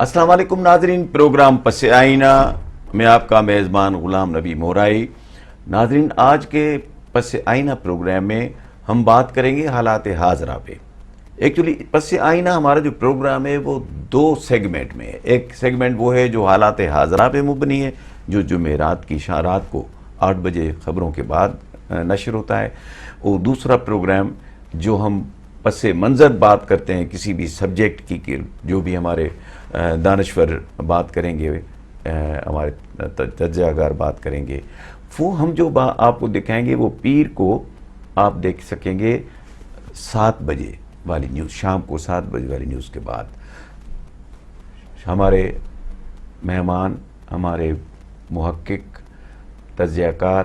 السلام علیکم ناظرین، پروگرام پس آئینہ میں آپ کا میزبان غلام نبی مورائی۔ ناظرین، آج کے پس آئینہ پروگرام میں ہم بات کریں گے حالات حاضرہ پہ۔ ایکچولی پس آئینہ ہمارا جو پروگرام ہے وہ دو سیگمنٹ میں ہے۔ ایک سیگمنٹ وہ ہے جو حالات حاضرہ پہ مبنی ہے، جو جمعرات کی رات کو 8 بجے خبروں کے بعد نشر ہوتا ہے، اور دوسرا پروگرام جو ہم پس منظر بات کرتے ہیں کسی بھی سبجیکٹ کی، جو بھی ہمارے دانشور بات کریں گے، ہمارے تجزیہ کار بات کریں گے، وہ ہم جو آپ کو دکھائیں گے وہ پیر کو آپ دیکھ سکیں گے 7 بجے والی نیوز، شام کو 7 بجے والی نیوز کے بعد۔ ہمارے مہمان، ہمارے محقق، تجزیہ کار،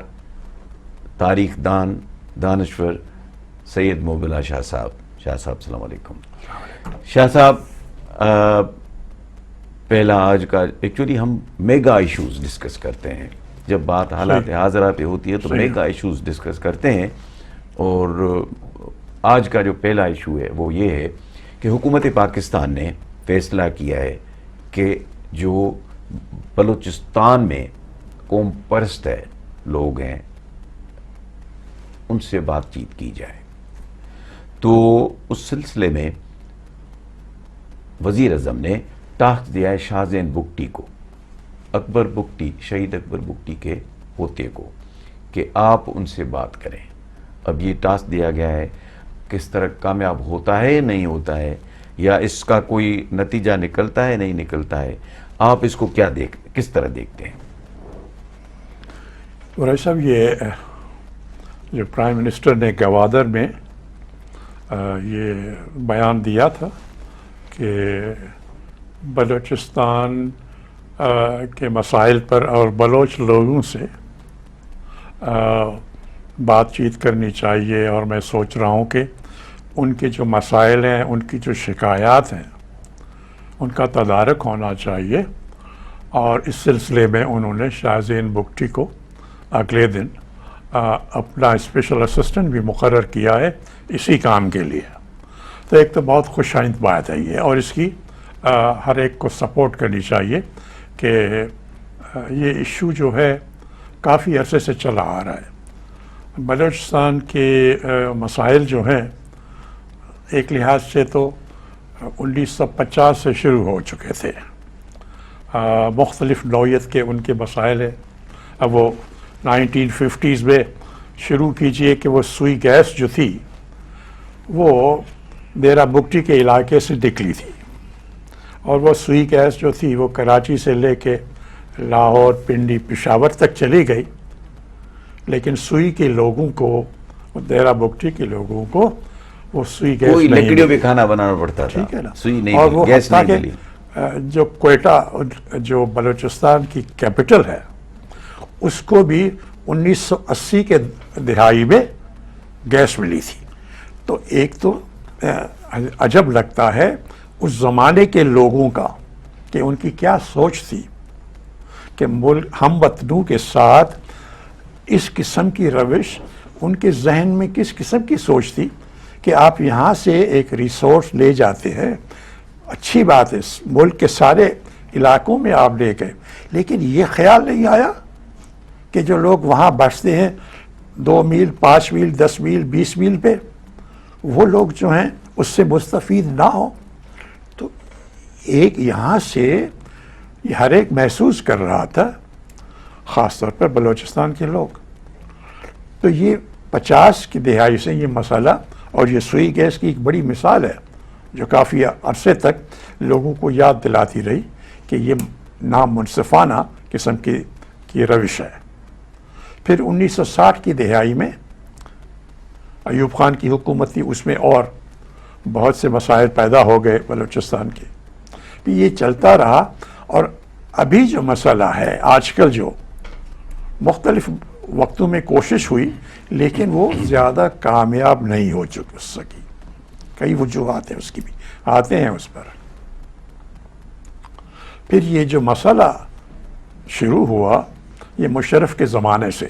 تاریخ دان، دانشور سید موبلا شاہ صاحب۔ شاہ صاحب السلام علیکم۔ شاہ صاحب، پہلا آج کا ایکچولی ہم میگا ایشوز ڈسکس کرتے ہیں، جب بات حالات حاضرہ پہ ہوتی ہے تو میگا ایشوز ڈسکس کرتے ہیں، اور آج کا جو پہلا ایشو ہے وہ یہ ہے کہ حکومت پاکستان نے فیصلہ کیا ہے کہ جو بلوچستان میں قوم پرست ہے لوگ ہیں ان سے بات چیت کی جائے۔ تو اس سلسلے میں وزیر اعظم نے ٹاسک دیا ہے شاہ زین بگٹی کو، اکبر بگٹی، شہید اکبر بگٹی کے پوتے کو، کہ آپ ان سے بات کریں۔ اب یہ ٹاسک دیا گیا ہے، کس طرح کامیاب ہوتا ہے نہیں ہوتا ہے، یا اس کا کوئی نتیجہ نکلتا ہے نہیں نکلتا ہے، آپ اس کو کس طرح دیکھتے ہیں؟ مولانا صاحب، یہ جو پرائم منسٹر نے گوادر میں یہ بیان دیا تھا کہ بلوچستان کے مسائل پر اور بلوچ لوگوں سے بات چیت کرنی چاہیے، اور میں سوچ رہا ہوں کہ ان کے جو مسائل ہیں، ان کی جو شکایات ہیں، ان کا تدارک ہونا چاہیے۔ اور اس سلسلے میں انہوں نے شاہ زین بگٹی کو اگلے دن اپنا اسپیشل اسسٹنٹ بھی مقرر کیا ہے اسی کام کے لیے۔ تو ایک تو بہت خوش آئند بات ہے یہ، اور اس کی ہر ایک کو سپورٹ کرنی چاہیے کہ یہ ایشو جو ہے کافی عرصے سے چلا آ رہا ہے۔ بلوچستان کے مسائل جو ہیں ایک لحاظ سے تو 1950 سے شروع ہو چکے تھے، مختلف نوعیت کے ان کے مسائل ہیں۔ اب وہ 1950s میں شروع کیجئے کہ وہ سوئی گیس جو تھی وہ دیرہ بگٹی کے علاقے سے نکلی تھی، اور وہ سوئی گیس جو تھی وہ کراچی سے لے کے لاہور، پنڈی، پشاور تک چلی گئی، لیکن سوئی کے لوگوں کو، دیرہ بگٹی کے لوگوں کو وہ سوئی گیس کوئی نہیں لکڑیوں پہ کھانا بنانا پڑتا تھا، ٹھیک ہے نا؟ سوئی نہیں، اور وہ گیس نہیں ملی۔ جو کوئٹہ جو بلوچستان کی کیپٹل ہے، اس کو بھی 1980 کے دہائی میں گیس ملی تھی۔ تو ایک تو عجب لگتا ہے اس زمانے کے لوگوں کا کہ ان کی کیا سوچ تھی کہ ہم وطنوں کے ساتھ اس قسم کی روش، ان کے ذہن میں کس قسم کی سوچ تھی کہ آپ یہاں سے ایک ریسورس لے جاتے ہیں، اچھی بات ہے، ملک کے سارے علاقوں میں آپ لے گئے، لیکن یہ خیال نہیں آیا کہ جو لوگ وہاں بستے ہیں 2 میل، 5 میل، 10 میل، 20 میل پہ، وہ لوگ جو ہیں اس سے مستفید نہ ہوں۔ تو ایک یہاں سے ہر ایک محسوس کر رہا تھا، خاص طور پر بلوچستان کے لوگ۔ تو یہ 50 کی دہائی سے یہ مسئلہ، اور یہ سوئی گیس کی ایک بڑی مثال ہے جو کافی عرصے تک لوگوں کو یاد دلاتی رہی کہ یہ نامنصفانہ قسم کی روش ہے۔ پھر 1960 کی دہائی میں ایوب خان کی حکومت تھی، اس میں اور بہت سے مسائل پیدا ہو گئے بلوچستان کے، یہ چلتا رہا۔ اور ابھی جو مسئلہ ہے آج کل، جو مختلف وقتوں میں کوشش ہوئی لیکن وہ زیادہ کامیاب نہیں ہو سکی، کئی وجوہات ہیں، اس کی بھی آتے ہیں اس پر۔ پھر یہ جو مسئلہ شروع ہوا یہ مشرف کے زمانے سے،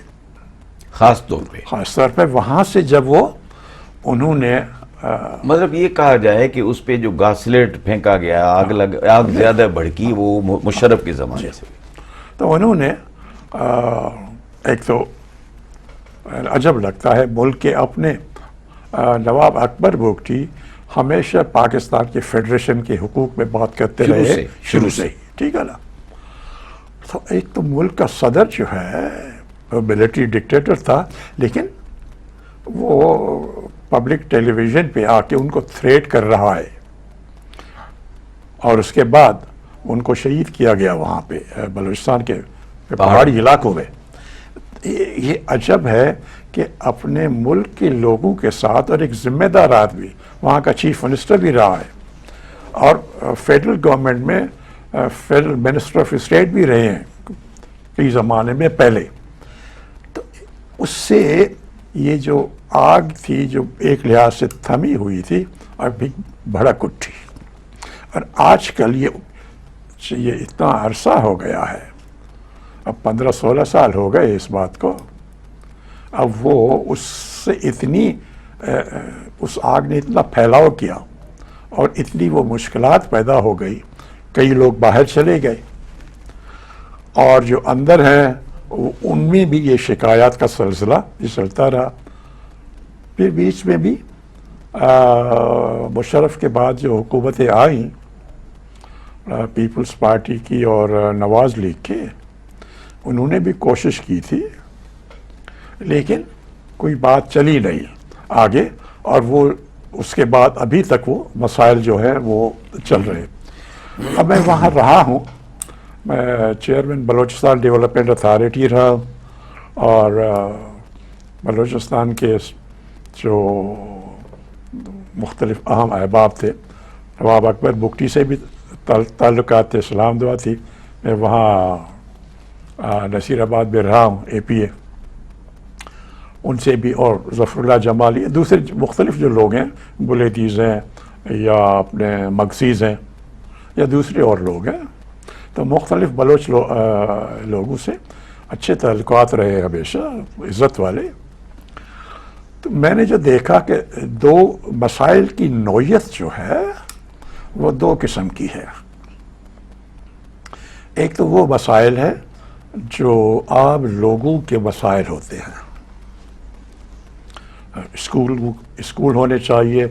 خاص طور پہ وہاں سے جب انہوں نے مطلب یہ کہا جائے کہ اس پہ جو گاسلیٹ پھینکا گیا، آگ زیادہ بھڑکی، وہ مشرف کے زمانے سے. تو انہوں نے ایک تو عجب لگتا ہے ملک کے اپنے نواب اکبر بگٹی ہمیشہ پاکستان کے فیڈریشن کے حقوق میں بات کرتے رہے شروع سے ہی، ٹھیک ہے نا. تو ایک تو ملک کا صدر جو ہے ملٹری ڈکٹیٹر تھا، لیکن وہ پبلک ٹیلی ویژن پہ آ کے ان کو تھریٹ کر رہا ہے، اور اس کے بعد ان کو شہید کیا گیا وہاں پہ بلوچستان کے پہاڑی علاقوں میں. یہ عجب ہے کہ اپنے ملک کے لوگوں کے ساتھ، اور ایک ذمہ دار آدمی وہاں کا چیف منسٹر بھی رہا ہے، اور فیڈرل گورنمنٹ میں فیڈرل منسٹر آف اسٹیٹ بھی رہے ہیں کئی زمانے میں پہلے. تو اس سے یہ جو آگ تھی جو ایک لحاظ سے تھمی ہوئی تھی، ابھی بھڑک اٹھی. اور آج کل یہ اتنا عرصہ ہو گیا ہے، اب 15-16 سال ہو گئے اس بات کو. اب وہ اس سے اس آگ نے اتنا پھیلاؤ کیا اور اتنی وہ مشکلات پیدا ہو گئی، کئی لوگ باہر چلے گئے، اور جو اندر ہیں ان میں بھی یہ شکایات کا سلسلہ یہ چلتا رہا. پھر بیچ میں بھی مشرف کے بعد جو حکومتیں آئیں پیپلز پارٹی کی اور نواز لیگ کی، انہوں نے بھی کوشش کی تھی، لیکن کوئی بات چلی نہیں آگے، اور وہ اس کے بعد ابھی تک وہ مسائل جو ہیں وہ چل رہے. اب میں وہاں رہا ہوں، میں چیئرمین بلوچستان ڈیولپمنٹ اتھارٹی رہا، اور بلوچستان کے جو مختلف اہم احباب تھے، نواب اکبر بگٹی سے بھی تعلقات تھے، سلام دعا تھی. میں وہاں نصیر آباد میں رہا ہوں، اے پی اے، ان سے بھی، اور ظفر اللہ جمالی، دوسرے مختلف جو لوگ ہیں، بلیدیز ہیں یا اپنے مگسیز ہیں یا دوسرے اور لوگ ہیں. تو مختلف بلوچ لوگوں سے اچھے تعلقات رہے ہمیشہ، عزت والے. تو میں نے جو دیکھا کہ دو مسائل کی نوعیت جو ہے وہ دو قسم کی ہے. ایک تو وہ مسائل ہے جو عام لوگوں کے مسائل ہوتے ہیں، اسکول ہونے چاہیے،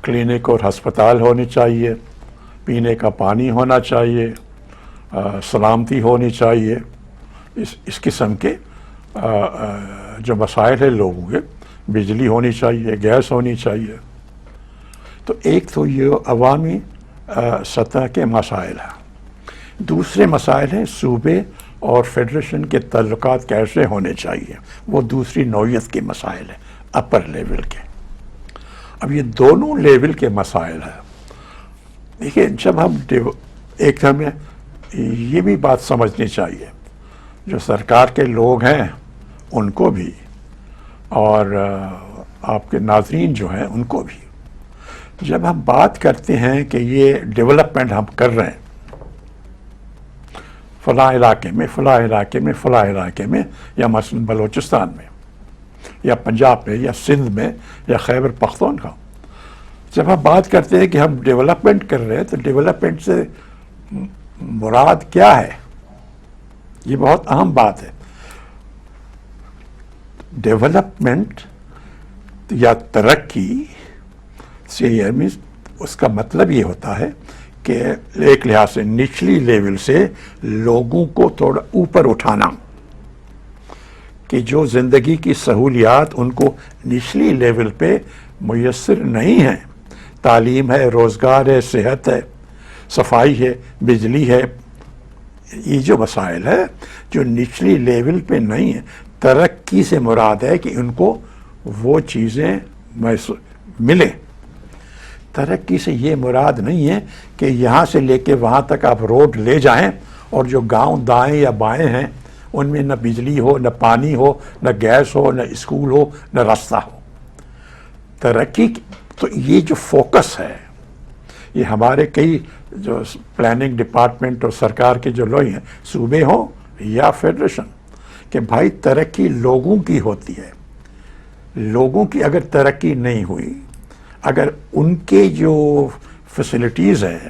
کلینک اور ہسپتال ہونے چاہیے، پینے کا پانی ہونا چاہیے، سلامتی ہونی چاہیے. اس قسم کے جو مسائل ہیں لوگوں کے، بجلی ہونی چاہیے، گیس ہونی چاہیے. تو ایک تو یہ عوامی سطح کے مسائل ہیں. دوسرے مسائل ہیں صوبے اور فیڈریشن کے تعلقات کیسے ہونے چاہیے، وہ دوسری نوعیت کے مسائل ہیں، اپر لیول کے. اب یہ دونوں لیول کے مسائل ہیں. دیکھیے، جب ہم ایک ہمیں یہ بھی بات سمجھنی چاہیے، جو سرکار کے لوگ ہیں ان کو بھی، اور آپ کے ناظرین جو ہیں ان کو بھی، جب ہم بات کرتے ہیں کہ یہ ڈیولپمنٹ ہم کر رہے ہیں فلاں علاقے میں، فلاں علاقے میں، فلاں علاقے میں، یا مثلاً بلوچستان میں یا پنجاب میں یا سندھ میں یا خیبر پختونخوا، جب ہم بات کرتے ہیں کہ ہم ڈیولپمنٹ کر رہے ہیں، تو ڈیولپمنٹ سے مراد کیا ہے؟ یہ بہت اہم بات ہے. ڈیولپمنٹ یا ترقی سے یعنی اس کا مطلب یہ ہوتا ہے کہ ایک لحاظ سے نچلی لیول سے لوگوں کو تھوڑا اوپر اٹھانا، کہ جو زندگی کی سہولیات ان کو نچلی لیول پہ میسر نہیں ہیں، تعلیم ہے، روزگار ہے، صحت ہے، صفائی ہے، بجلی ہے، یہ جو مسائل ہے جو نچلی لیول پہ نہیں ہیں. ترقی سے مراد ہے کہ ان کو وہ چیزیں ملے. ترقی سے یہ مراد نہیں ہے کہ یہاں سے لے کے وہاں تک آپ روڈ لے جائیں اور جو گاؤں دائیں یا بائیں ہیں ان میں نہ بجلی ہو، نہ پانی ہو، نہ گیس ہو، نہ اسکول ہو، نہ راستہ ہو. ترقی تو یہ جو فوکس ہے، یہ ہمارے کئی جو پلاننگ ڈپارٹمنٹ اور سرکار کے جو لوگ ہیں، صوبے ہوں یا فیڈریشن، کہ بھائی ترقی لوگوں کی ہوتی ہے. لوگوں کی اگر ترقی نہیں ہوئی، اگر ان کے جو فیسلٹیز ہیں،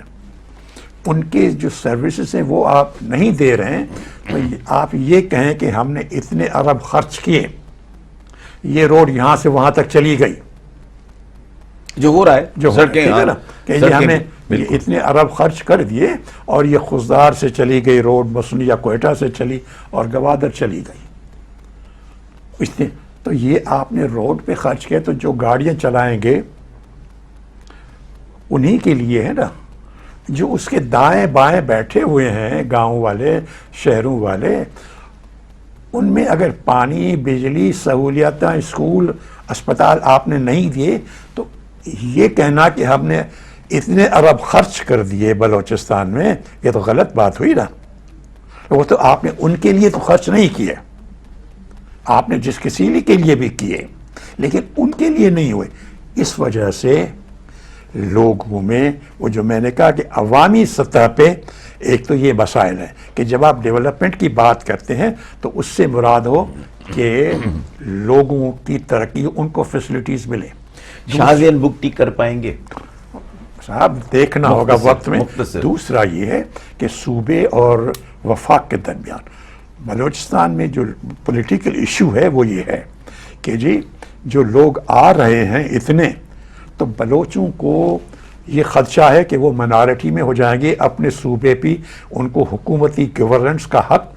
ان کے جو سروسز ہیں وہ آپ نہیں دے رہے ہیں، تو آپ یہ کہیں کہ ہم نے اتنے ارب خرچ کیے، یہ روڈ یہاں سے وہاں تک چلی گئی، جو ہو رہا ہے جو سڑکیں، ٹھیک ہے نا، کہ یہ سڑکیں ہم نے بالکل اتنے ارب خرچ کر دیے اور یہ خزدار سے چلی گئی روڈ، مسنی یا کوئٹہ سے چلی اور گوادر چلی گئی، اس نے تو یہ آپ نے روڈ پہ خرچ کیا، تو جو گاڑیاں چلائیں گے انہی کے لیے ہے نا، جو اس کے دائیں بائیں بیٹھے ہوئے ہیں گاؤں والے، شہروں والے، ان میں اگر پانی، بجلی، سہولیات، اسکول، اسپتال آپ نے نہیں دیے، تو یہ کہنا کہ ہم نے اتنے ارب خرچ کر دیے بلوچستان میں، یہ تو غلط بات ہوئی نا۔ وہ تو آپ نے ان کے لیے تو خرچ نہیں کیے، آپ نے جس کسی کے لیے بھی کیے، لیکن ان کے لیے نہیں ہوئے۔ اس وجہ سے لوگوں میں وہ جو میں نے کہا کہ عوامی سطح پہ ایک تو یہ مسائل ہے کہ جب آپ ڈیولپمنٹ کی بات کرتے ہیں تو اس سے مراد ہو کہ لوگوں کی ترقی، ان کو فیسلٹیز ملے۔ شازین بکٹی کر پائیں گے صاحب دیکھنا ہوگا وقت میں۔ مختصر۔ دوسرا یہ ہے کہ صوبے اور وفاق کے درمیان بلوچستان میں جو پولیٹیکل ایشو ہے وہ یہ ہے کہ جی جو لوگ آ رہے ہیں اتنے، تو بلوچوں کو یہ خدشہ ہے کہ وہ منارٹی میں ہو جائیں گے، اپنے صوبے پہ ان کو حکومتی گورننس کا حق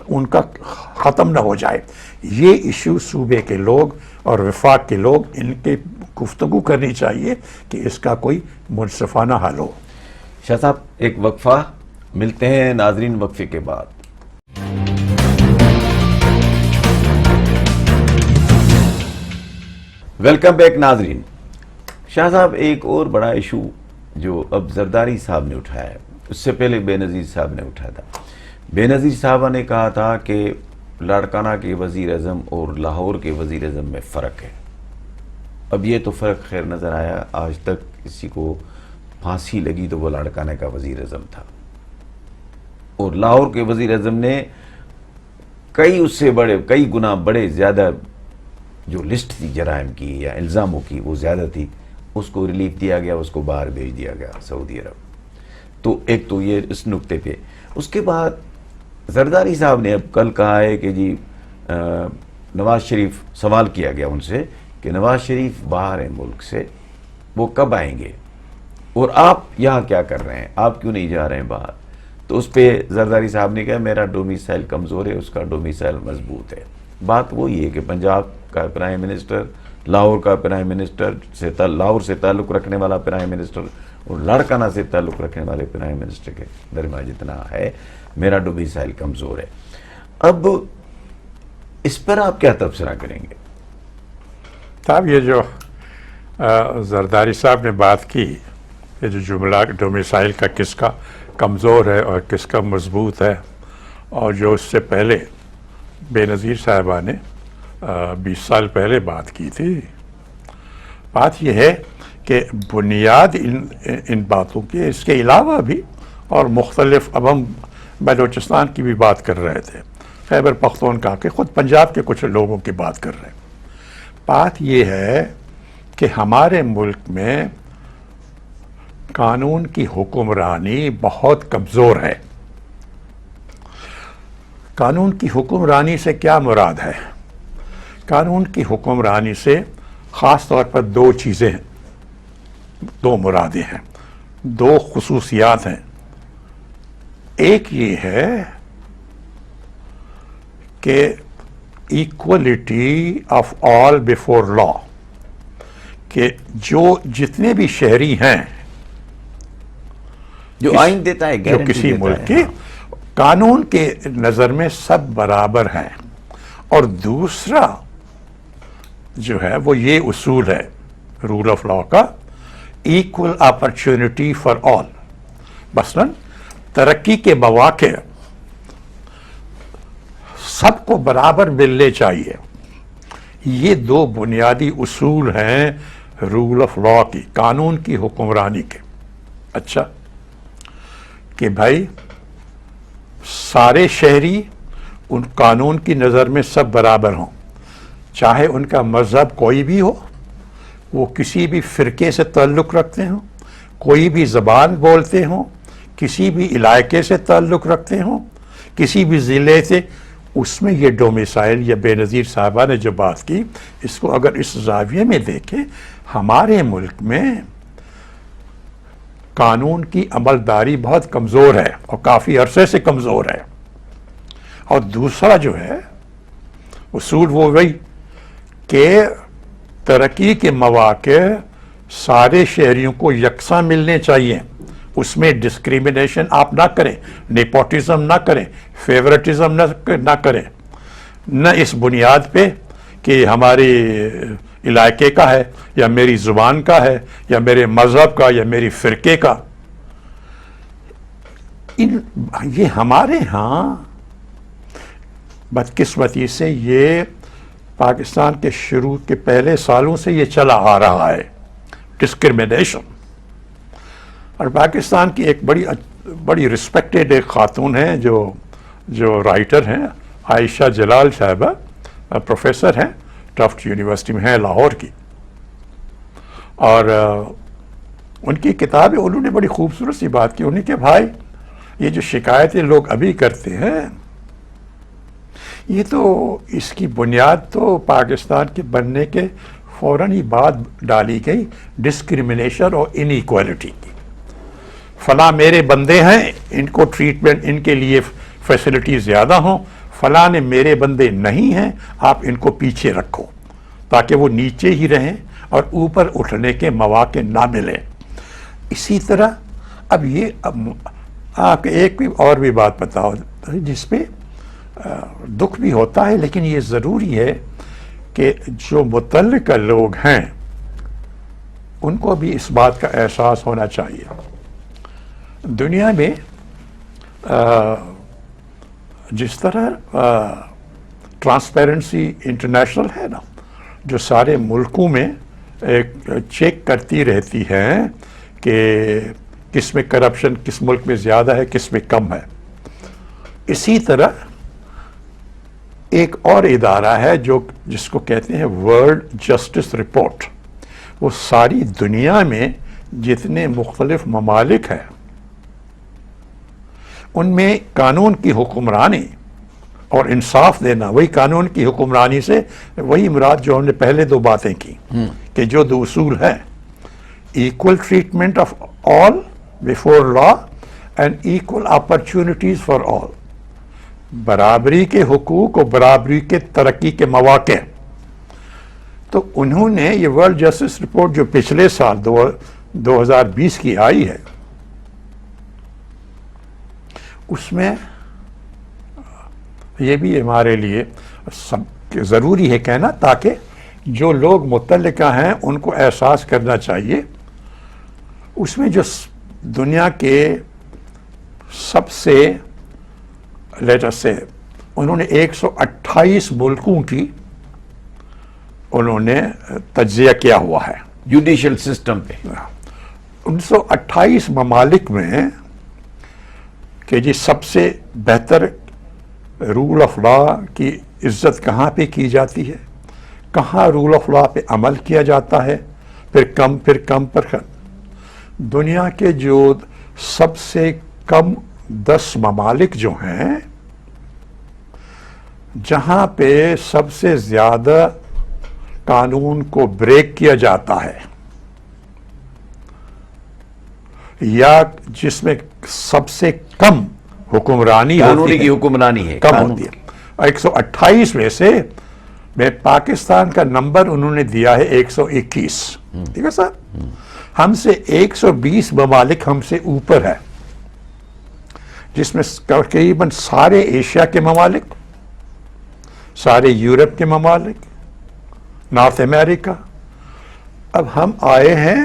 ان کا ختم نہ ہو جائے۔ یہ ایشو صوبے کے لوگ اور وفاق کے لوگ، ان کے گفتگو کرنی چاہیے کہ اس کا کوئی منصفانہ حل ہو۔ شاہ صاحب ایک وقفہ، ملتے ہیں ناظرین وقفے کے بعد۔ ویلکم بیک ناظرین۔ شاہ صاحب ایک اور بڑا ایشو جو اب زرداری صاحب نے اٹھایا ہے، اس سے پہلے بے نظیر صاحب نے اٹھایا تھا۔ بے نظیر صاحب نے کہا تھا کہ لاڑکانہ کے وزیر اعظم اور لاہور کے وزیر اعظم میں فرق ہے۔ اب یہ تو فرق خیر نظر آیا، آج تک کسی کو پھانسی لگی تو وہ لاڑکانہ کا وزیر اعظم تھا، اور لاہور کے وزیر اعظم نے اس سے کئی گنا بڑے زیادہ جو لسٹ تھی جرائم کی یا الزاموں کی وہ زیادہ تھی، اس کو ریلیف دیا گیا، اس کو باہر بھیج دیا گیا سعودی عرب۔ تو ایک تو یہ اس نقطے پہ، اس کے بعد زرداری صاحب نے اب کل کہا ہے کہ جی نواز شریف، سوال کیا گیا ان سے کہ نواز شریف باہر ہیں ملک سے، وہ کب آئیں گے اور آپ یہاں کیا کر رہے ہیں، آپ کیوں نہیں جا رہے ہیں باہر؟ تو اس پہ زرداری صاحب نے کہا میرا ڈومیسائل کمزور ہے، اس کا ڈومیسائل مضبوط ہے۔ بات وہی ہے کہ پنجاب کا پرائم منسٹر، لاہور کا پرائم منسٹر لاہور سے تعلق رکھنے والا پرائم منسٹر اور لاڑکانہ سے تعلق رکھنے والے پرائم منسٹر کے درمیان جتنا ہے، میرا ڈومیسائل کمزور ہے۔ اب اس پر آپ کیا تبصرہ کریں گے؟ صاحب یہ جو زرداری صاحب نے بات کی، یہ جو جملہ ڈومیسائل کا کس کا کمزور ہے اور کس کا مضبوط ہے، اور جو اس سے پہلے بے نظیر صاحبہ نے 20 سال پہلے بات کی تھی، بات یہ ہے کہ بنیاد ان باتوں کے اس کے علاوہ بھی اور مختلف، اب ہم بلوچستان کی بھی بات کر رہے تھے، خیبر پختونخوا کے، خود پنجاب کے کچھ لوگوں کی بات کر رہے ہیں۔ بات یہ ہے کہ ہمارے ملک میں قانون کی حکمرانی بہت کمزور ہے۔ قانون کی حکمرانی سے کیا مراد ہے؟ قانون کی حکمرانی سے خاص طور پر دو چیزیں ہیں، دو مرادیں ہیں، دو خصوصیات ہیں۔ ایک یہ ہے کہ ایکولیٹی آف آل بیفور لا، کہ جتنے بھی شہری ہیں جو آئین دیتا ہے، جو کسی ملک کے قانون کے نظر میں سب برابر ہیں۔ اور دوسرا جو ہے وہ یہ اصول ہے رول آف لا کا، ایکول اپرچونٹی فار آل، مثلاً ترقی کے مواقع سب کو برابر ملنے چاہیے۔ یہ دو بنیادی اصول ہیں رول آف لا کی، قانون کی حکمرانی کے۔ اچھا کہ بھائی سارے شہری ان قانون کی نظر میں سب برابر ہوں، چاہے ان کا مذہب کوئی بھی ہو، وہ کسی بھی فرقے سے تعلق رکھتے ہوں، کوئی بھی زبان بولتے ہوں، کسی بھی علاقے سے تعلق رکھتے ہوں، کسی بھی ضلع سے، اس میں یہ ڈومیسائل یا بے نظیر صاحبہ نے جو بات کی، اس کو اگر اس زاویے میں دیکھیں، ہمارے ملک میں قانون کی عملداری بہت کمزور ہے اور کافی عرصے سے کمزور ہے. اور دوسرا جو ہے اصول وہ وہی کہ ترقی کے مواقع سارے شہریوں کو یکساں ملنے چاہیے، اس میں ڈسکریمنیشن آپ نہ کریں، نیپوٹزم نہ کریں، فیورٹزم نہ کریں، نہ اس بنیاد پہ کہ ہمارے علاقے کا ہے یا میری زبان کا ہے یا میرے مذہب کا یا میری فرقے کا. یہ ہمارے ہاں بدقسمتی سے یہ پاکستان کے شروع کے پہلے سالوں سے یہ چلا آ رہا ہے، ڈسکرمنیشن. اور پاکستان کی ایک بڑی رسپیکٹڈ ایک خاتون ہیں جو رائٹر ہیں، عائشہ جلال صاحبہ، پروفیسر ہیں، ٹفٹ یونیورسٹی میں ہیں لاہور کی. اور ان کی کتاب ہے، انہوں نے بڑی خوبصورت سی بات کی. انہوں نے کہ بھائی یہ جو شکایتیں لوگ ابھی کرتے ہیں، یہ تو اس کی بنیاد تو پاکستان کے بننے کے فوراً ہی بعد ڈالی گئی ڈسکریمنیشن اور انیکوالٹی کی. فلاں میرے بندے ہیں، ان کو ٹریٹمنٹ، ان کے لیے فیسلٹی زیادہ ہوں، فلاں نے میرے بندے نہیں ہیں، آپ ان کو پیچھے رکھو تاکہ وہ نیچے ہی رہیں اور اوپر اٹھنے کے مواقع نہ ملیں. اسی طرح اب آپ ایک اور بھی بات بتاؤ جس پہ دکھ بھی ہوتا ہے، لیکن یہ ضروری ہے کہ جو متعلقہ لوگ ہیں ان کو بھی اس بات کا احساس ہونا چاہیے. دنیا میں جس طرح ٹرانسپیرنسی انٹرنیشنل ہے نا، جو سارے ملکوں میں ایک چیک کرتی رہتی ہے کہ کس میں کرپشن کس ملک میں زیادہ ہے کس میں کم ہے، اسی طرح ایک اور ادارہ ہے جس کو کہتے ہیں ورلڈ جسٹس رپورٹ. وہ ساری دنیا میں جتنے مختلف ممالک ہیں ان میں قانون کی حکمرانی اور انصاف دینا، وہی قانون کی حکمرانی سے وہی مراد جو ہم نے پہلے دو باتیں کی کہ جو دو اصول ہیں، equal treatment of all before law and equal opportunities for all, برابری کے حقوق اور برابری کے ترقی کے مواقع. تو انہوں نے یہ ورلڈ جسٹس رپورٹ جو پچھلے سال 2020 کی آئی ہے، اس میں یہ بھی ہمارے لیے ضروری ہے کہنا تاکہ جو لوگ متعلقہ ہیں ان کو احساس کرنا چاہیے. اس میں جو دنیا کے سب سے لیٹر سے انہوں نے 128 ملکوں کی انہوں نے تجزیہ کیا ہوا ہے جوڈیشل سسٹم پہ. 128 ممالک میں کہ جی سب سے بہتر رول آف لا کی عزت کہاں پہ کی جاتی ہے، کہاں رول آف لا پہ عمل کیا جاتا ہے، پھر کم پر کم. دنیا کے جو سب سے کم 10 ممالک جو ہیں جہاں پہ سب سے زیادہ قانون کو بریک کیا جاتا ہے یا جس میں سب سے کم حکمرانی قانونی کی حکمرانی ہے کم ہوتی ہے، 128 میں سے پاکستان کا نمبر انہوں نے دیا ہے 121. ٹھیک ہے صاحب، ہم سے 120 ممالک ہم سے اوپر ہے، جس میں تقریباً سارے ایشیا کے ممالک، سارے یورپ کے ممالک، نارتھ امریکہ. اب ہم آئے ہیں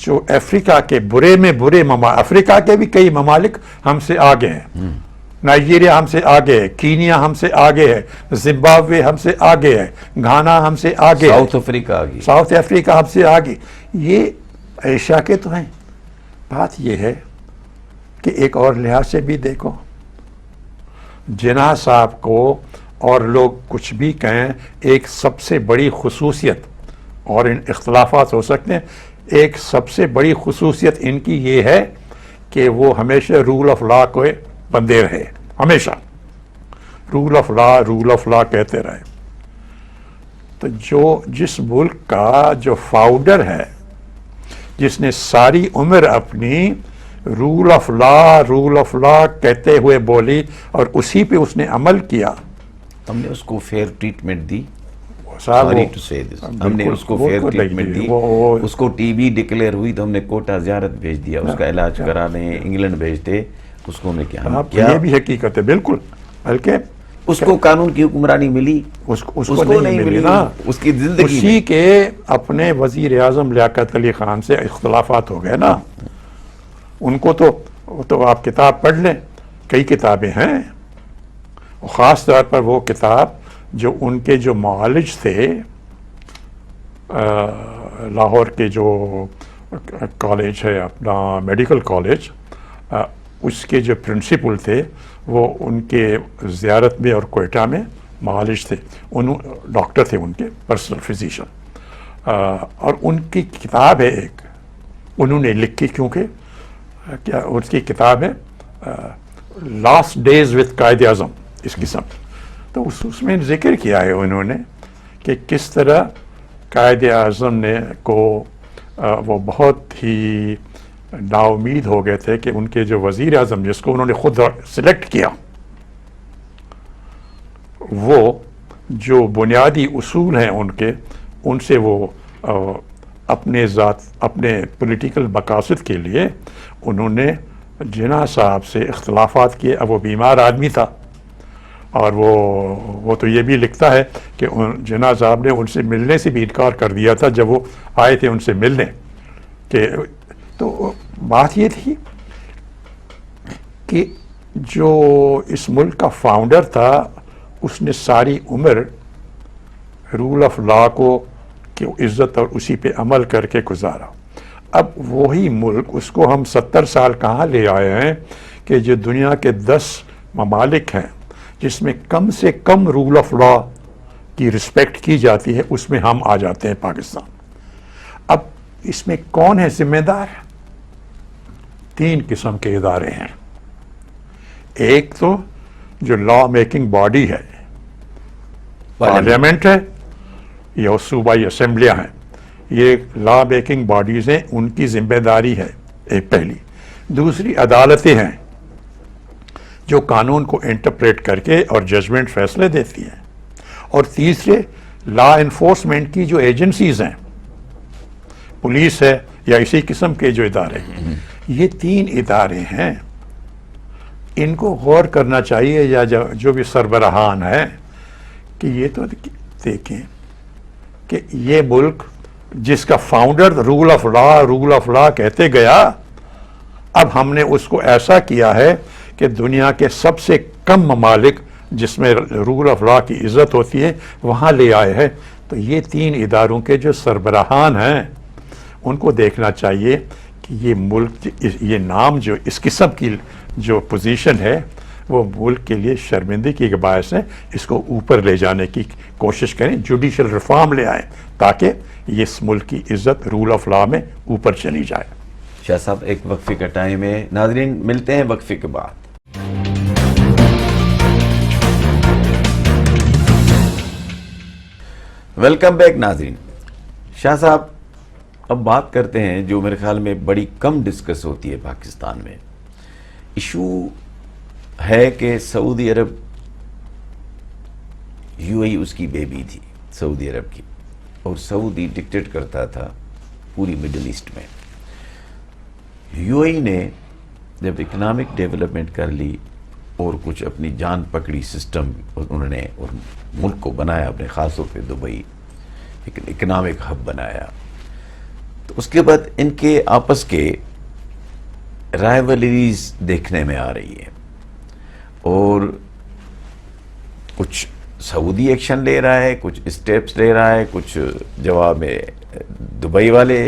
جو افریقہ کے برے میں برے ممالک، افریقہ کے بھی کئی ممالک ہم سے آگے ہیں. نائجیریا ہم سے آگے ہے، کینیا ہم سے آگے ہے، زمبابوے ہم سے آگے ہے، گھانا ہم سے آگے ہے، ساؤتھ افریقہ ہم سے آگے. یہ ایشیا کے تو ہیں. بات یہ ہے کہ ایک اور لحاظ سے بھی دیکھو، جناح صاحب کو اور لوگ کچھ بھی کہیں، ایک سب سے بڑی خصوصیت اور ان اختلافات ہو سکتے ہیں. ایک سب سے بڑی خصوصیت ان کی یہ ہے کہ وہ ہمیشہ رول آف لا کو بندے رہے, ہمیشہ رول آف لا کہتے رہے. تو جس ملک کا جو فاؤنڈر ہے, جس نے ساری عمر اپنی رول آف لا کہتے ہوئے بولی اور اسی پہ اس نے عمل کیا, ہم نے اس کو فیئر ٹریٹمنٹ دی. صاحب Sorry to say this. ہم نے اس کو فیئر ٹریٹمنٹ دی. اس کو ٹی بی ڈکلیئر ہوئی تو ہم نے کوٹا زیارت بھیج دیا, اس کا علاج کرانے انگلینڈ بھیجتے, اس کو ہم نے کیا یہ بھی حقیقت ہے بالکل. بلکہ اس کو قانون کی حکمرانی ملی, اس کو نہیں ملی نا, اس کی زندگی اسی کے اپنے وزیر اعظم لیاقت علی خان سے اختلافات ہو گئے نا. ان کو تو آپ کتاب پڑھ لیں, کئی کتابیں ہیں, خاص طور پر وہ کتاب جو ان کے جو معالج تھے لاہور کے جو کالج ہے اپنا میڈیکل کالج, اس کے جو پرنسپل تھے وہ ان کے زیارت میں اور کوئٹہ میں معالج تھے, ڈاکٹر تھے ان کے پرسنل فزیشین. اور ان کی کتاب ہے ایک, انہوں نے لکھی, کیونکہ کیا اس کی کتاب ہے last days with Quaid Azam اس قسم. تو اس میں ذکر کیا ہے انہوں نے کہ کس طرح قائد اعظم نے وہ بہت ہی نا امید ہو گئے تھے کہ ان کے جو وزیر اعظم جس کو انہوں نے خود سلیکٹ کیا, وہ جو بنیادی اصول ہیں ان کے, ان سے وہ اپنے پولیٹیکل مقاصد کے لیے انہوں نے جناح صاحب سے اختلافات کیے. اب وہ بیمار آدمی تھا اور وہ تو یہ بھی لکھتا ہے کہ جناح صاحب نے ان سے ملنے سے بھی انکار کر دیا تھا جب وہ آئے تھے ان سے ملنے. کہ تو بات یہ تھی کہ جو اس ملک کا فاؤنڈر تھا اس نے ساری عمر رول آف لا کو کی عزت اور اسی پہ عمل کر کے گزارا. اب وہی ملک, اس کو ہم 70 سال کہاں لے آئے ہیں کہ جو دنیا کے 10 ممالک ہیں جس میں کم سے کم رول آف لا کی رسپیکٹ کی جاتی ہے, اس میں ہم آ جاتے ہیں پاکستان. اب اس میں کون ہے ذمہ دار؟ 3 قسم کے ادارے ہیں. ایک تو جو لا میکنگ باڈی ہے, پارلیمنٹ ہے یا صوبائی اسمبلیاں ہیں, یہ لا میکنگ باڈیز ہیں, ان کی ذمہ داری ہے ایک پہلی. دوسری عدالتیں ہیں جو قانون کو انٹرپریٹ کر کے اور ججمنٹ فیصلے دیتی ہیں. اور تیسرے لا انفورسمنٹ کی جو ایجنسیز ہیں, پولیس ہے یا اسی قسم کے جو ادارے ہیں. یہ 3 ادارے ہیں, ان کو غور کرنا چاہیے یا جو بھی سربراہان ہیں کہ یہ تو دیکھیں کہ یہ ملک جس کا فاؤنڈر رول آف لا کہتے گیا, اب ہم نے اس کو ایسا کیا ہے کہ دنیا کے سب سے کم ممالک جس میں رول آف لا کی عزت ہوتی ہے وہاں لے آئے ہیں. تو یہ 3 اداروں کے جو سربراہان ہیں ان کو دیکھنا چاہیے کہ یہ ملک, یہ نام جو اس قسم کی جو پوزیشن ہے وہ ملک کے لیے شرمندگی کے باعث ہے. اس کو اوپر لے جانے کی کوشش کریں, جوڈیشل ریفارم لے آئیں تاکہ یہ اس ملک کی عزت رول آف لا میں اوپر چلی جائے. شاہ صاحب ایک وقفے کا ٹائم ہے, ناظرین ملتے ہیں وقفے کے بعد. ویلکم بیک ناظرین. شاہ صاحب اب بات کرتے ہیں جو میرے خیال میں بڑی کم ڈسکس ہوتی ہے پاکستان میں. ایشو ہے کہ سعودی عرب, یو اے ای اس کی بیبی تھی سعودی عرب کی, اور سعودی ڈکٹیٹ کرتا تھا پوری مڈل ایسٹ میں. یو اے ای نے جب اکنامک ڈیولپمنٹ کر لی اور کچھ اپنی جان پکڑی سسٹم انہوں نے اور ملک کو بنایا اپنے, خاص طور پہ دبئی ایک اکنامک ہب بنایا, تو اس کے بعد ان کے آپس کے رائیولریز دیکھنے میں آ رہی ہے, اور کچھ سعودی ایکشن لے رہا ہے, کچھ اسٹیپس لے رہا ہے, کچھ جواب میں دبئی والے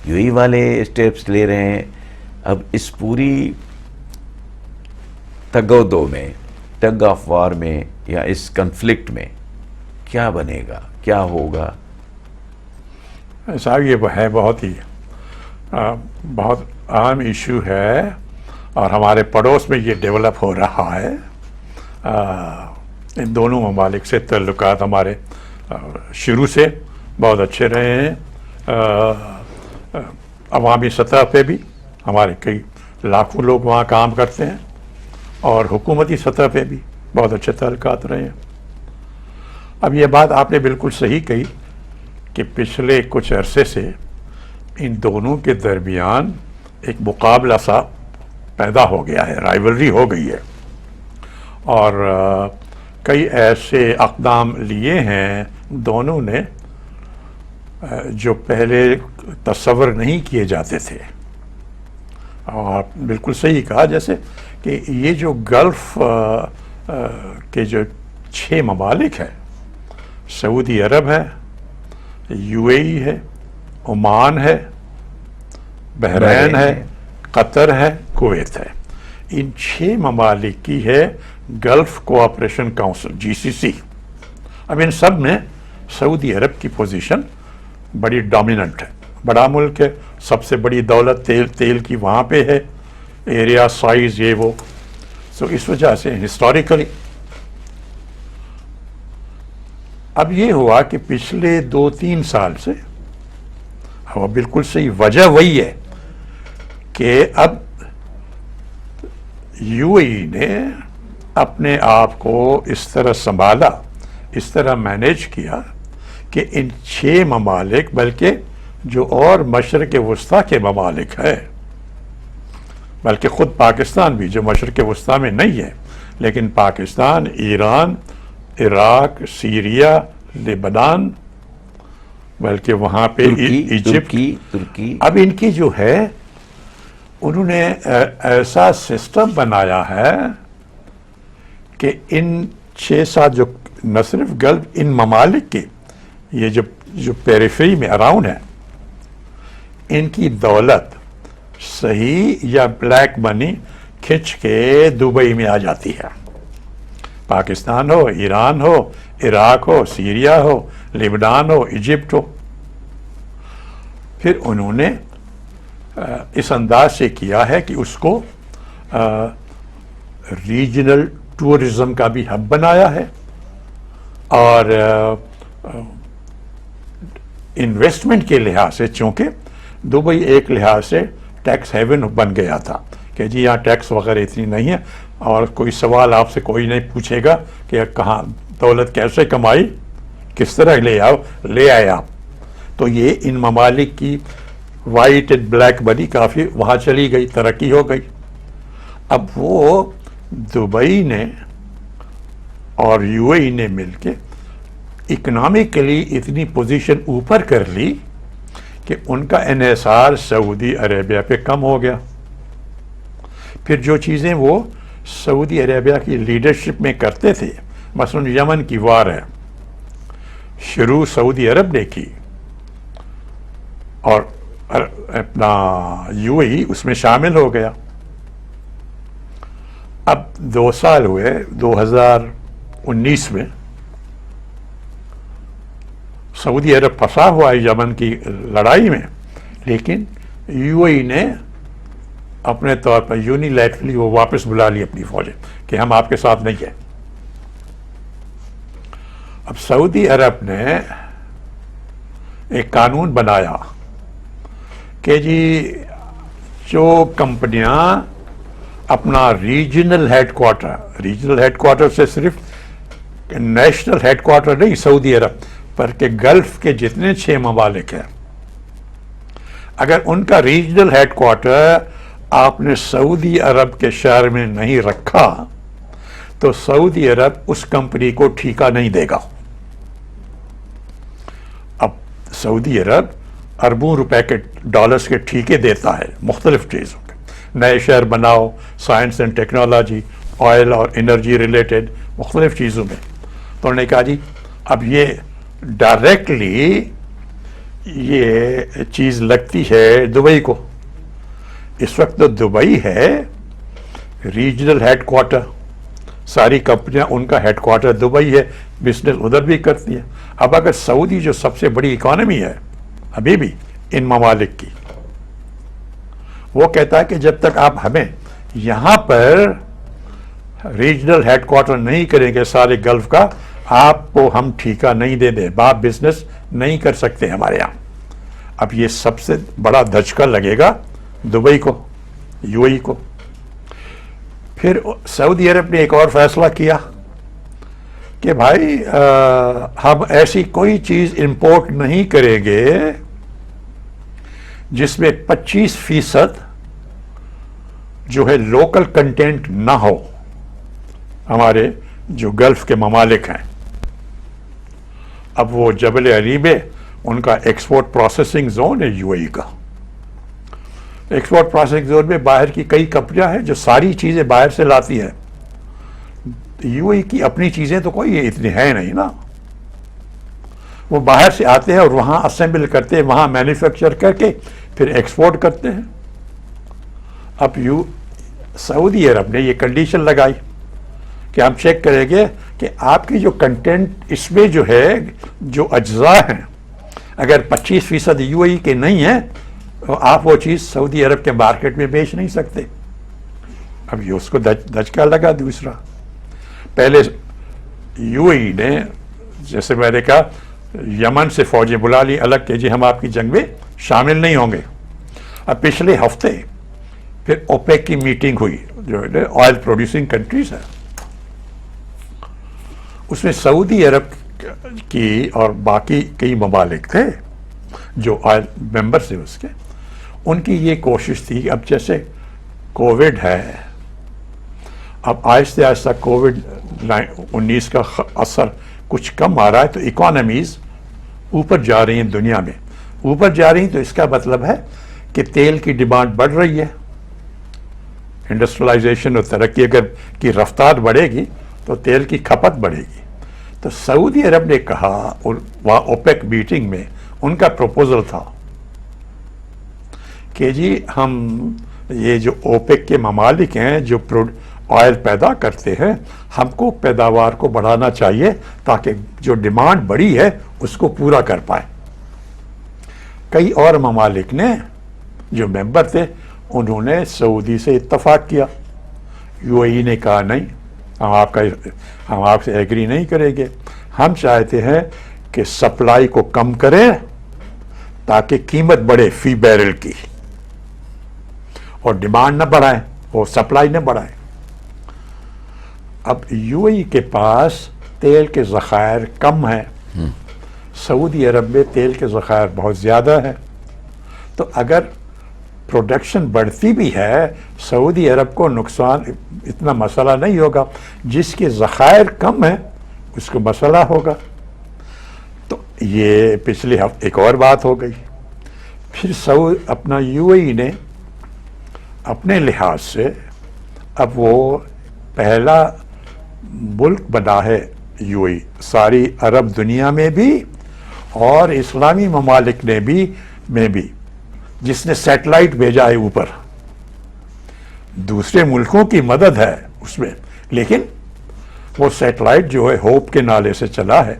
یو اے ای والے اسٹیپس لے رہے ہیں. اب اس پوری تگ و دو میں, ٹگ آف وار میں یا اس کنفلکٹ میں کیا بنے گا, کیا ہوگا؟ صاحب یہ ہے بہت ہی بہت اہم ایشو ہے، اور ہمارے پڑوس میں یہ ڈیولپ ہو رہا ہے۔ ان دونوں ممالک سے تعلقات ہمارے شروع سے بہت اچھے رہے ہیں۔ عوامی سطح پہ بھی ہمارے کئی لاکھوں لوگ وہاں کام کرتے ہیں، اور حکومتی سطح پہ بھی بہت اچھے تعلقات رہے ہیں۔ اب یہ بات آپ نے بالکل صحیح کہی کہ پچھلے کچھ عرصے سے ان دونوں کے درمیان ایک مقابلہ سا پیدا ہو گیا ہے، رائیولری ہو گئی ہے، اور کئی ایسے اقدام لیے ہیں دونوں نے جو پہلے تصور نہیں کیے جاتے تھے۔ اور بالکل صحیح کہا، جیسے کہ یہ جو گلف کے جو 6 ممالک ہیں، سعودی عرب ہے، یو اے ای ہے، عمان ہے، بحرین ہے، قطر ہے، کویت ہے، ان 6 ممالک کی ہے گلف کوآپریشن کونسل GCC۔ اب ان سب میں سعودی عرب کی پوزیشن بڑی ڈومیننٹ ہے، بڑا ملک ہے، سب سے بڑی دولت تیل کی وہاں پہ ہے، ایریا سائز یہ وہ، سو اس وجہ سے ہسٹوریکلی اب یہ ہوا کہ پچھلے 2-3 سال سے، وہ بالکل صحیح وجہ وہی ہے کہ اب یو اے ای نے اپنے آپ کو اس طرح سنبھالا، اس طرح مینیج کیا کہ ان 6 ممالک، بلکہ جو اور مشرق وسطیٰ کے ممالک ہیں، بلکہ خود پاکستان بھی جو مشرق وسطیٰ میں نہیں ہے، لیکن پاکستان، ایران، عراق، سیریا، لبنان، بلکہ وہاں پہ ایجپٹ، ترکی، اب ان کی جو ہے انہوں نے ایسا سسٹم بنایا ہے کہ ان 6-7 جو نہ صرف گلف، ان ممالک کے یہ جو پیریفری میں اراؤنڈ ہے، ان کی دولت صحیح یا بلیک منی کھنچ کے دبئی میں آ جاتی ہے۔ پاکستان ہو، ایران ہو، عراق ہو، سیریا ہو، لبنان ہو، ایجپٹ ہو، پھر انہوں نے اس انداز سے کیا ہے کہ اس کو ریجنل ٹورزم کا بھی ہب بنایا ہے، اور انویسٹمنٹ کے لحاظ سے، چونکہ دبئی ایک لحاظ سے ٹیکس ہیون بن گیا تھا کہ جی یہاں ٹیکس وغیرہ اتنی نہیں ہے، اور کوئی سوال آپ سے کوئی نہیں پوچھے گا کہ کہاں دولت کیسے کمائی، کس طرح لے آئے آپ۔ تو یہ ان ممالک کی وائٹ اینڈ بلیک منی کافی وہاں چلی گئی، ترقی ہو گئی۔ اب وہ دبئی نے اور یو اے ای نے مل کے اکنامکلی اتنی پوزیشن اوپر کر لی کہ ان کا انحصار سعودی عربیہ پہ کم ہو گیا۔ پھر جو چیزیں وہ سعودی عربیہ کی لیڈرشپ میں کرتے تھے، مثلا یمن کی وار ہے، شروع سعودی عرب نے کی، اور اپنا یو اے ای اس میں شامل ہو گیا۔ اب 2 سال ہوئے، 2019 میں سعودی عرب پھنسا ہوا ہے یمن کی لڑائی میں، لیکن یو اے ای نے اپنے طور پر یونیلیٹرلی وہ واپس بلا لی اپنی فوجیں کہ ہم آپ کے ساتھ نہیں ہیں۔ اب سعودی عرب نے ایک قانون بنایا کہ جی جو کمپنیاں اپنا ریجنل ہیڈ کوارٹر سے صرف نیشنل ہیڈ کوارٹر نہیں سعودی عرب، بلکہ گلف کے جتنے 6 ممالک ہیں، اگر ان کا ریجنل ہیڈ کوارٹر آپ نے سعودی عرب کے شہر میں نہیں رکھا تو سعودی عرب اس کمپنی کو ٹھیکہ نہیں دے گا۔ اب سعودی عرب اربوں روپے کے ڈالرز کے ٹھیکے دیتا ہے مختلف چیزوں کے، نئے شہر بناؤ، سائنس اینڈ ٹیکنالوجی، آئل اور انرجی ریلیٹڈ مختلف چیزوں میں۔ تو انہوں نے کہا جی اب یہ ڈائریکٹلی یہ چیز لگتی ہے دبئی کو۔ اس وقت تو دبئی ہے ریجنل ہیڈ کوارٹر، ساری کمپنیاں ان کا ہیڈ کوارٹر دبئی ہے، بزنس ادھر بھی کرتی ہیں۔ اب اگر سعودی جو سب سے بڑی اکانومی ہے ابھی بھی ان ممالک کی. وہ کہتا ہے کہ جب تک آپ ہمیں یہاں پر ریجنل ہیڈ کوارٹر نہیں کریں گے سارے گلف کا, آپ کو ہم ٹھیکہ نہیں دے دیں, آپ بزنس نہیں کر سکتے ہمارے یہاں. اب یہ سب سے بڑا دھچکا لگے گا دبئی کو, یو اے ای کو. پھر سعودی عرب نے ایک اور فیصلہ کیا کہ بھائی ہم ایسی کوئی چیز امپورٹ نہیں کریں گے جس میں 25% جو ہے لوکل کنٹینٹ نہ ہو. ہمارے جو گلف کے ممالک ہیں, اب وہ جبل علی میں ان کا ایکسپورٹ پروسیسنگ زون ہے یو اے ای کا. ایکسپورٹ پروسیسنگ زون میں باہر کی کئی کمپنیاں ہیں جو ساری چیزیں باہر سے لاتی ہیں. یو اے ای کی اپنی چیزیں تو کوئی اتنی ہیں نہیں نا, وہ باہر سے آتے ہیں اور وہاں اسمبل کرتے ہیں, وہاں مینوفیکچر کر کے پھر ایکسپورٹ کرتے ہیں. اب سعودی عرب نے یہ کنڈیشن لگائی کہ ہم چیک کریں گے کہ آپ کی جو کنٹینٹ اس میں جو ہے, جو اجزاء ہیں, اگر 25% یو اے ای کے نہیں ہیں تو آپ وہ چیز سعودی عرب کے مارکیٹ میں بیچ نہیں سکتے. اب یہ اس کو دھچکا لگا دوسرا. پہلے یو اے ای نے, جیسے میں نے کہا, یمن سے فوجیں بلا لی الگ کہ جی ہم آپ کی جنگ میں شامل نہیں ہوں گے. اب پچھلے ہفتے پھر اوپیک کی میٹنگ ہوئی, جو آئل پروڈیوسنگ کنٹریز ہے, اس میں سعودی عرب کی اور باقی کئی ممالک تھے جو آئل ممبرز تھے اس کے. ان کی یہ کوشش تھی اب جیسے کووڈ ہے, اب آہستہ آہستہ کووڈ-19 کا اثر کچھ کم آ رہا ہے, تو اکانومیز اوپر جا رہی ہیں, دنیا میں اوپر جا رہی ہیں, تو اس کا مطلب ہے کہ تیل کی ڈیمانڈ بڑھ رہی ہے. انڈسٹریلائزیشن اور ترقی اگر کی رفتار بڑھے گی تو تیل کی کھپت بڑھے گی. تو سعودی عرب نے کہا, اور وہاں اوپیک میٹنگ میں ان کا پروپوزل تھا کہ جی ہم یہ جو اوپیک کے ممالک ہیں جو آئل پیدا کرتے ہیں, ہم کو پیداوار کو بڑھانا چاہیے تاکہ جو ڈیمانڈ بڑی ہے اس کو پورا کر پائیں. کئی اور ممالک نے جو ممبر تھے انہوں نے سعودی سے اتفاق کیا. یو اے ای نے کہا نہیں, ہم آپ سے ایگری نہیں کریں گے, ہم چاہتے ہیں کہ سپلائی کو کم کریں تاکہ قیمت بڑھے فی بیرل کی, اور ڈیمانڈ نہ بڑھائیں اور سپلائی نہ بڑھائیں. اب یو اے ای کے پاس تیل کے ذخائر کم ہیں, سعودی عرب میں تیل کے ذخائر بہت زیادہ ہیں. تو اگر پروڈکشن بڑھتی بھی ہے, سعودی عرب کو نقصان اتنا مسئلہ نہیں ہوگا, جس کے ذخائر کم ہیں اس کو مسئلہ ہوگا. تو یہ پچھلے ہفتے ایک اور بات ہو گئی. پھر اپنا یو اے ای نے اپنے لحاظ سے اب وہ پہلا ملک بنا ہے یو اے ای, ساری عرب دنیا میں بھی اور اسلامی ممالک میں بھی جس نے سیٹلائٹ بھیجا ہے اوپر. دوسرے ملکوں کی مدد ہے اس میں, لیکن وہ سیٹلائٹ جو ہے ہوپ کے نالے سے چلا ہے,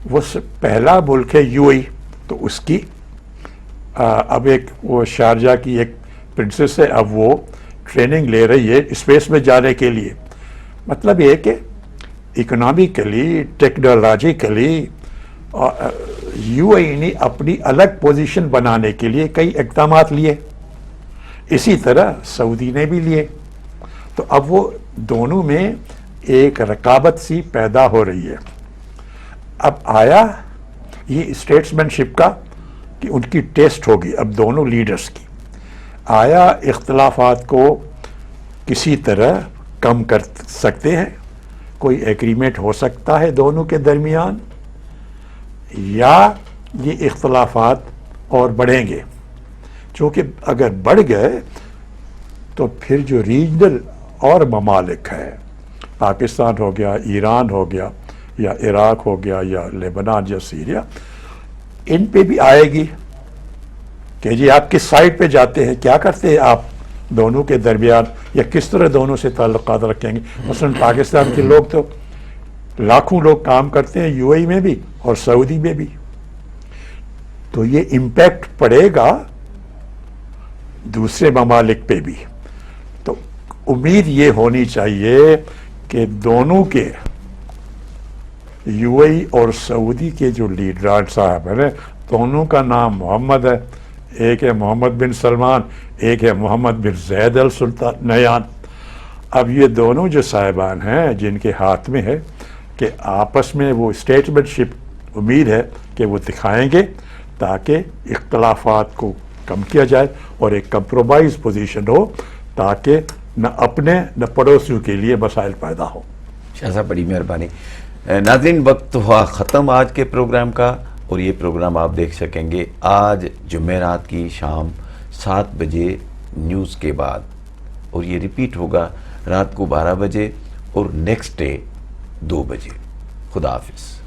وہ پہلا ملک ہے یو اے ای. تو اس کی اب ایک وہ شارجہ کی ایک پرنسس ہے, اب وہ ٹریننگ لے رہی ہے اسپیس میں جانے کے لیے. مطلب یہ کہ اکنامیکلی, ٹیکنالوجیکلی یو اے ای نے اپنی الگ پوزیشن بنانے کے لیے کئی اقدامات لیے, اسی طرح سعودی نے بھی لیے. تو اب وہ دونوں میں ایک رقابت سی پیدا ہو رہی ہے. اب آیا یہ اسٹیٹسمین شپ کا کہ ان کی ٹیسٹ ہوگی اب دونوں لیڈرز کی, آیا اختلافات کو کسی طرح کم کر سکتے ہیں, کوئی ایگریمنٹ ہو سکتا ہے دونوں کے درمیان, یا یہ اختلافات اور بڑھیں گے. چونکہ اگر بڑھ گئے تو پھر جو ریجنل اور ممالک ہیں, پاکستان ہو گیا, ایران ہو گیا, یا عراق ہو گیا, یا لیبنان یا سیریا, ان پہ بھی آئے گی کہ جی آپ کس سائڈ پہ جاتے ہیں, کیا کرتے ہیں آپ دونوں کے درمیان, یا کس طرح دونوں سے تعلقات رکھیں گے. مثلا پاکستان کے لوگ تو لاکھوں لوگ کام کرتے ہیں یو اے ای میں بھی اور سعودی میں بھی. تو یہ امپیکٹ پڑے گا دوسرے ممالک پہ بھی. تو امید یہ ہونی چاہیے کہ دونوں کے یو اے ای اور سعودی کے جو لیڈران صاحب ہیں دونوں کا نام محمد ہے. ایک ہے محمد بن سلمان, ایک ہے محمد بن زید السلطان نہیان. اب یہ دونوں جو صاحبان ہیں جن کے ہاتھ میں ہے کہ آپس میں وہ اسٹیٹمنٹ شپ امید ہے کہ وہ دکھائیں گے تاکہ اختلافات کو کم کیا جائے اور ایک کمپرومائز پوزیشن ہو تاکہ نہ اپنے نہ پڑوسیوں کے لیے مسائل پیدا ہو. شاہ صاحب بڑی مہربانی. ناظرین وقت ہوا ختم آج کے پروگرام کا, اور یہ پروگرام آپ دیکھ سکیں گے آج جمعرات کی شام 7 بجے نیوز کے بعد, اور یہ ریپیٹ ہوگا رات کو 12 بجے اور نیکسٹ ڈے 2 بجے. خدا حافظ.